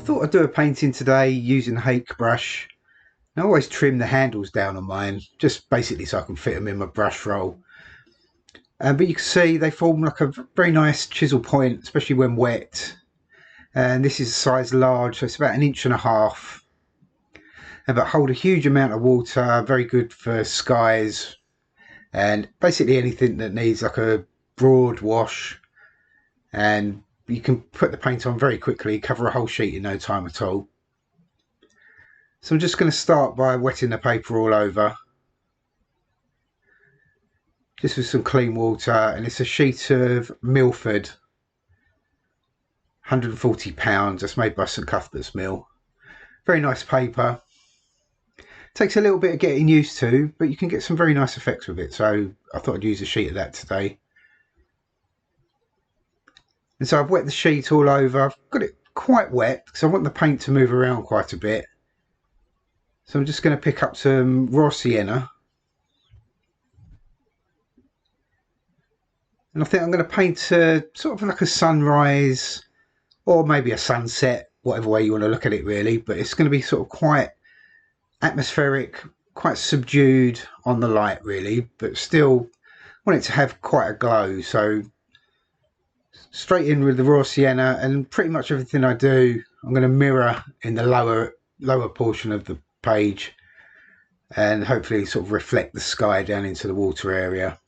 Thought I'd do a painting today using the Hake brush. I always trim the handles down on mine, just basically so I can fit them in my brush roll. But you can see they form like a very nice chisel point, especially when wet. And this is a size large, so it's about 1.5 inches. But hold a huge amount of water, very good for skies and basically anything that needs like a broad wash. And you can put the paint on very quickly, cover a whole sheet in no time at all. So I'm just going to start by wetting the paper all over, just with some clean water, and it's a sheet of Milford, 140 pounds, that's made by St Cuthbert's Mill. Very nice paper. Takes a little bit of getting used to, but you can get some very nice effects with it, so I thought I'd use a sheet of that today. And so I've wet the sheet all over. I've got it quite wet because I want the paint to move around quite a bit. So I'm just going to pick up some raw sienna. And I think I'm going to paint sort of like a sunrise or maybe a sunset, whatever way you want to look at it really. But it's going to be sort of quite atmospheric, quite subdued on the light really, but still want it to have quite a glow. So straight in with the raw sienna, and pretty much everything I do I'm going to mirror in the lower portion of the page and hopefully sort of reflect the sky down into the water area.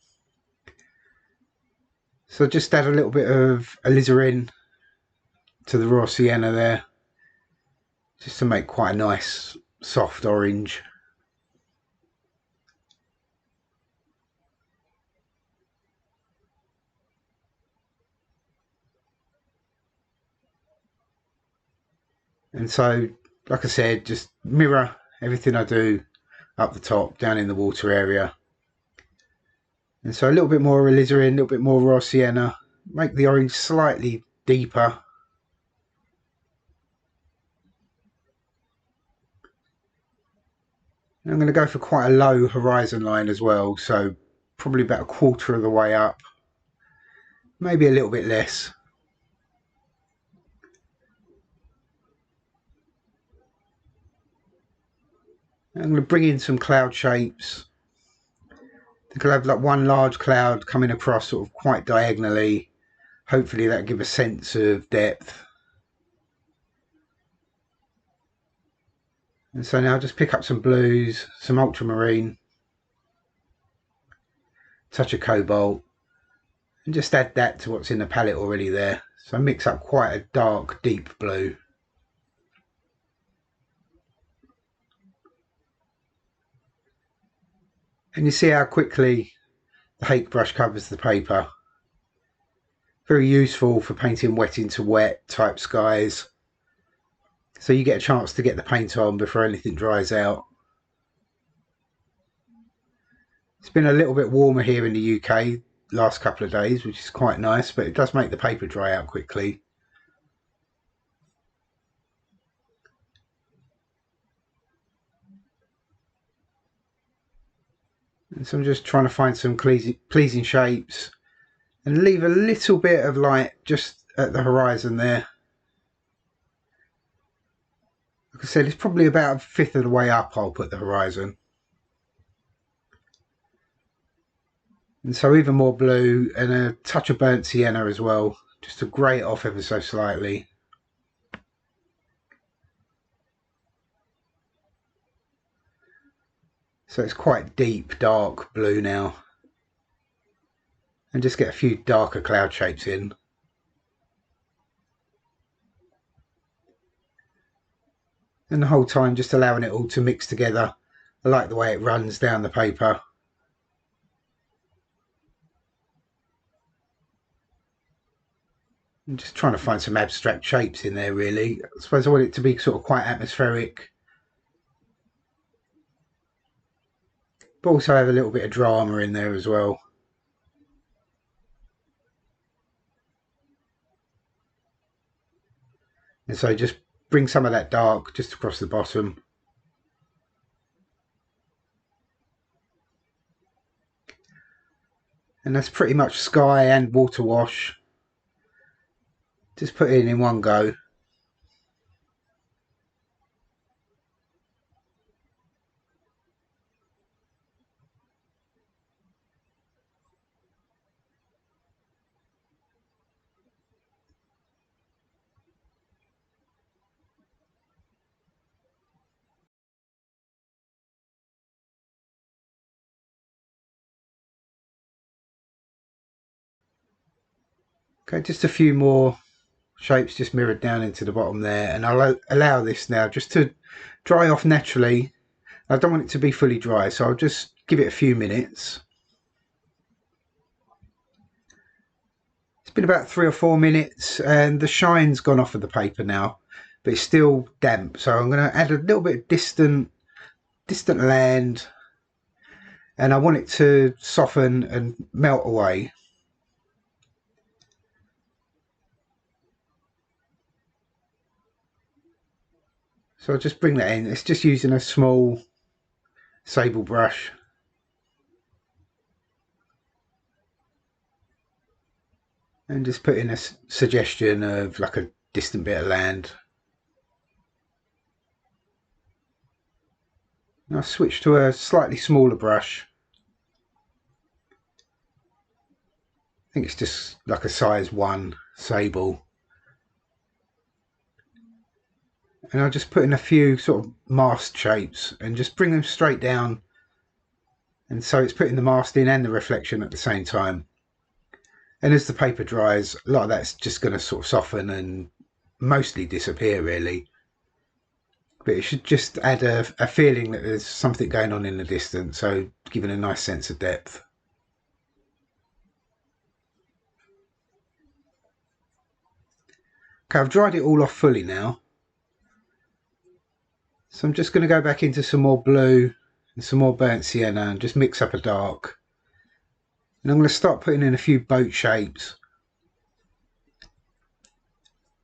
So just add a little bit of alizarin to the raw sienna there, just to make quite a nice soft orange. And so, like I said, just mirror everything I do up the top, down in the water area. And so a little bit more alizarin, a little bit more raw sienna, make the orange slightly deeper. And I'm going to go for quite a low horizon line as well, so probably about 1/4 of the way up, maybe a little bit less. I'm going to bring in some cloud shapes. I think I'll have like one large cloud coming across sort of quite diagonally. Hopefully that'll give a sense of depth. And so now just pick up some blues, some ultramarine, touch of cobalt, and just add that to what's in the palette already there. So mix up quite a dark, deep blue. And you see how quickly the Hake brush covers the paper. Very useful for painting wet into wet type skies. So you get a chance to get the paint on before anything dries out. It's been a little bit warmer here in the UK last couple of days, which is quite nice, but it does make the paper dry out quickly. And so I'm just trying to find some pleasing shapes and leave a little bit of light just at the horizon there. Like I said, it's probably about 1/5 of the way up I'll put the horizon. And so even more blue and a touch of burnt sienna as well, just to grey it off ever so slightly. So it's quite deep, dark blue now. And just get a few darker cloud shapes in. And the whole time just allowing it all to mix together. I like the way it runs down the paper. I'm just trying to find some abstract shapes in there really. I suppose I want it to be sort of quite atmospheric, but also have a little bit of drama in there as well. And so just bring some of that dark just across the bottom. And that's pretty much sky and water wash. Just put it in one go. Okay, just a few more shapes just mirrored down into the bottom there, and I'll allow this now just to dry off naturally. I don't want it to be fully dry, so I'll just give it a few minutes. It's been about 3 or 4 minutes and the shine's gone off of the paper now, but it's still damp, so I'm going to add a little bit of distant land, and I want it to soften and melt away. So I'll just bring that in. It's just using a small sable brush. And just put in a suggestion of like a distant bit of land. And I'll switch to a slightly smaller brush. I think it's just like a size 1 sable. And I'll just put in a few sort of mast shapes and just bring them straight down. And so it's putting the mast in and the reflection at the same time. And as the paper dries, a lot of that's just going to sort of soften and mostly disappear really. But it should just add a feeling that there's something going on in the distance, so giving a nice sense of depth. Okay, I've dried it all off fully now. So I'm just going to go back into some more blue and some more burnt sienna and just mix up a dark. And I'm going to start putting in a few boat shapes.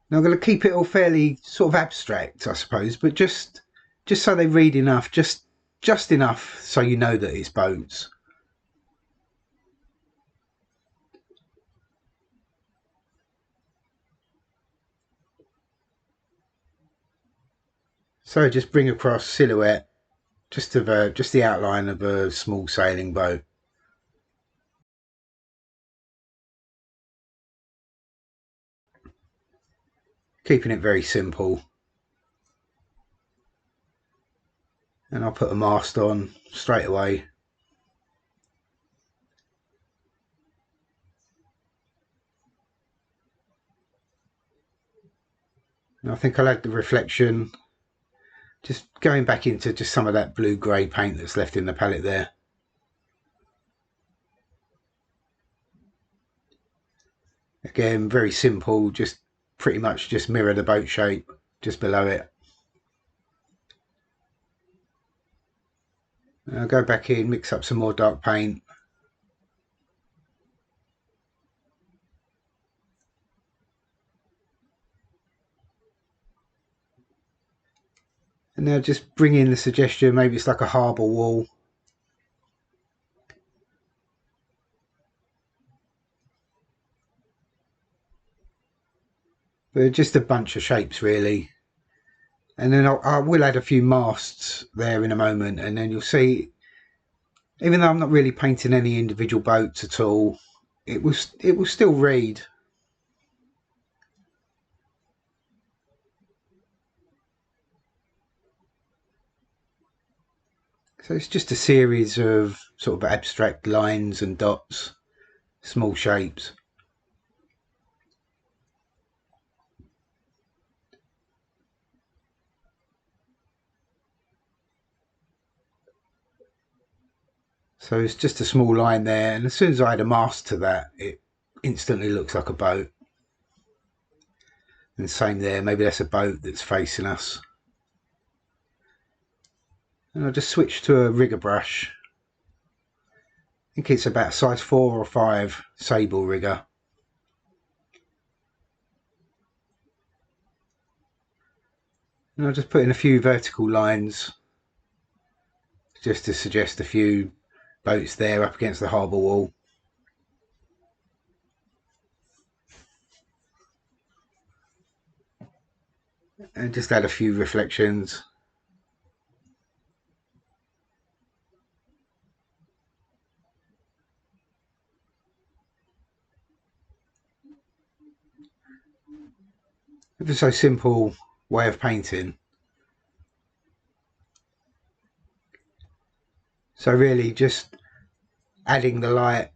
Now I'm going to keep it all fairly sort of abstract, I suppose, but just so they read enough, just enough so you know that it's boats. So just bring across silhouette, just the outline of a small sailing boat. Keeping it very simple. And I'll put a mast on straight away. And I think I'll add the reflection, just going back into just some of that blue-grey paint that's left in the palette there. Again, very simple, just pretty much just mirror the boat shape just below it. And I'll go back in, mix up some more dark paint. And now just bring in the suggestion, maybe it's like a harbour wall. But just a bunch of shapes really. And then I will add a few masts there in a moment, and then you'll see, even though I'm not really painting any individual boats at all, it will still read. So it's just a series of sort of abstract lines and dots, small shapes. So it's just a small line there, and as soon as I add a mast to that, it instantly looks like a boat. And same there, maybe that's a boat that's facing us. And I'll just switch to a rigger brush. I think it's about size 4 or 5 sable rigger. And I'll just put in a few vertical lines just to suggest a few boats there up against the harbour wall. And just add a few reflections. It's a simple way of painting. So really just adding the light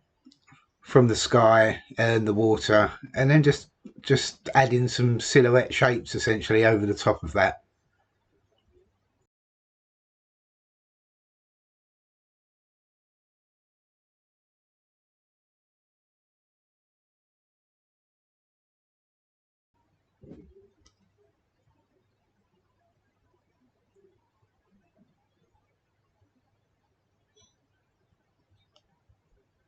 from the sky and the water, and then just add in some silhouette shapes essentially over the top of that.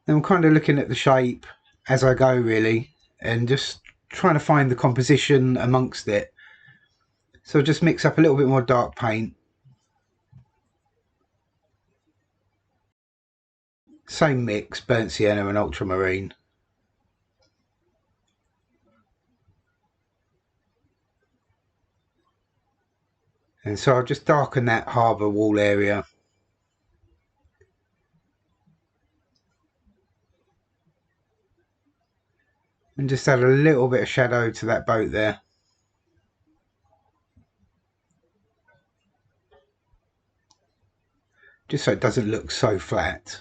And I'm kind of looking at the shape as I go really, and just trying to find the composition amongst it. So just mix up a little bit more dark paint. Same mix, burnt sienna and ultramarine. And so I'll just darken that harbour wall area. And just add a little bit of shadow to that boat there. Just so it doesn't look so flat.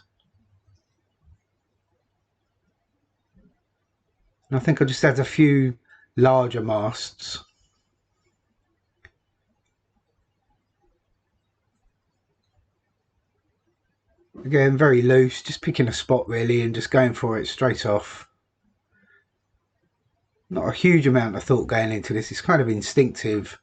And I think I'll just add a few larger masts. Again, very loose, just picking a spot really and just going for it straight off. Not a huge amount of thought going into this, it's kind of instinctive.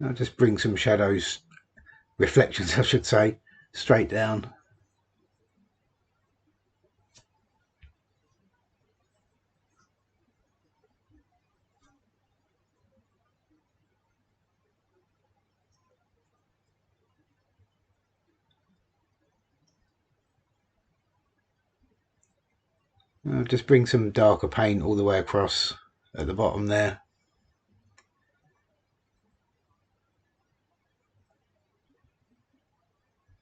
I'll just bring some shadows, reflections I should say, straight down. I'll just bring some darker paint all the way across at the bottom there.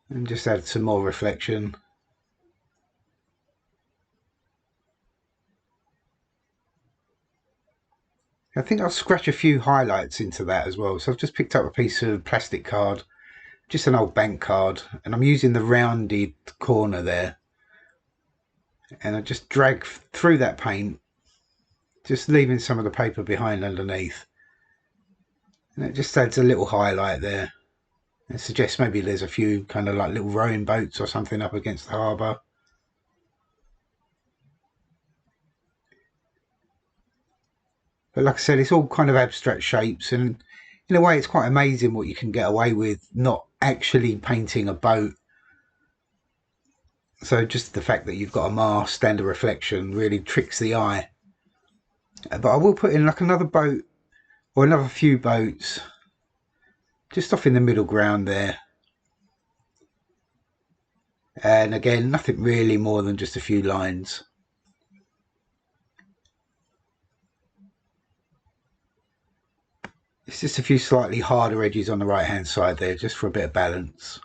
And just add some more reflection. I think I'll scratch a few highlights into that as well. So I've just picked up a piece of plastic card, just an old bank card, and I'm using the rounded corner there. And I just drag through that paint, just leaving some of the paper behind underneath. And it just adds a little highlight there. It suggests maybe there's a few kind of like little rowing boats or something up against the harbour. But like I said, it's all kind of abstract shapes, and in a way it's quite amazing what you can get away with not actually painting a boat. So just the fact that you've got a mast and a reflection really tricks the eye. But I will put in like another boat or another few boats just off in the middle ground there. And again, nothing really more than just a few lines. It's just a few slightly harder edges on the right hand side there, just for a bit of balance.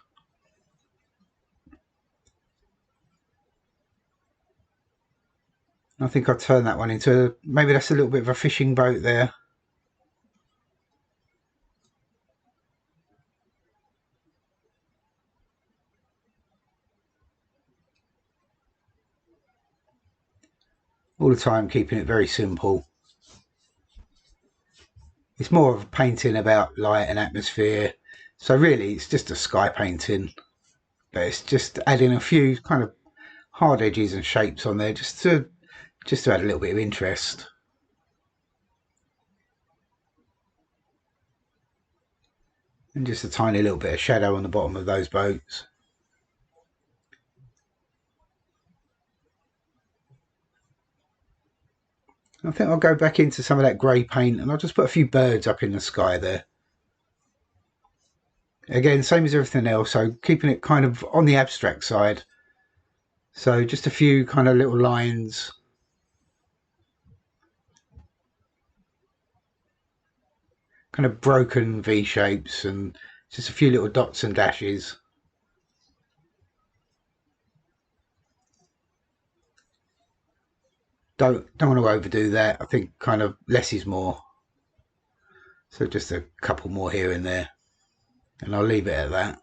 I think I'll turn that one into, maybe that's a little bit of a fishing boat there. All the time keeping it very simple. It's more of a painting about light and atmosphere. So really it's just a sky painting. But it's just adding a few kind of hard edges and shapes on there just to add a little bit of interest. And just a tiny little bit of shadow on the bottom of those boats. I think I'll go back into some of that grey paint and I'll just put a few birds up in the sky there. Again, same as everything else, so keeping it kind of on the abstract side. So just a few kind of little lines. Kind of broken V shapes and just a few little dots and dashes. Don't want to overdo that. I think kind of less is more. So just a couple more here and there. and I'll leave it at that.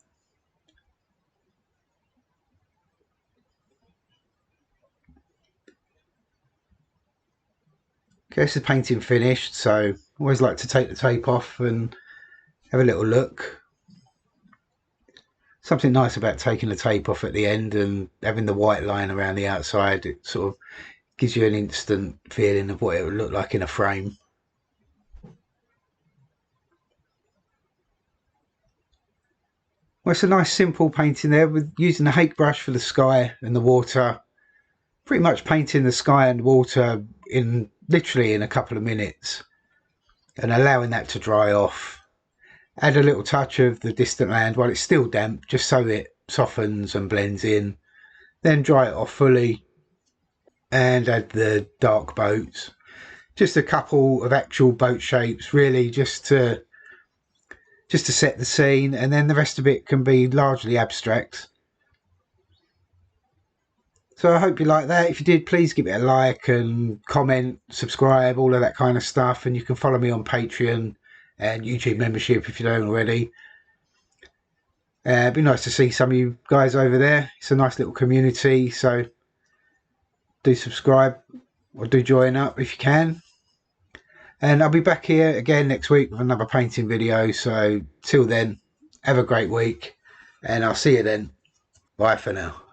Okay, so the painting finished, so I always like to take the tape off and have a little look. Something nice about taking the tape off at the end and having the white line around the outside, it sort of gives you an instant feeling of what it would look like in a frame. Well, it's a nice simple painting there with using the Hake brush for the sky and the water. Pretty much painting the sky and water in literally in a couple of minutes and allowing that to dry off. Add a little touch of the distant land while it's still damp, just so it softens and blends in. Then dry it off fully and add the dark boats. Just a couple of actual boat shapes, really, just to set the scene, and then the rest of it can be largely abstract. So I hope you like that. If you did, please give it a like and comment, subscribe, all of that kind of stuff. And you can follow me on Patreon and YouTube membership if you don't already. It'd be nice to see some of you guys over there. It's a nice little community, so do subscribe or do join up if you can. And I'll be back here again next week with another painting video. So till then, have a great week and I'll see you then. Bye for now.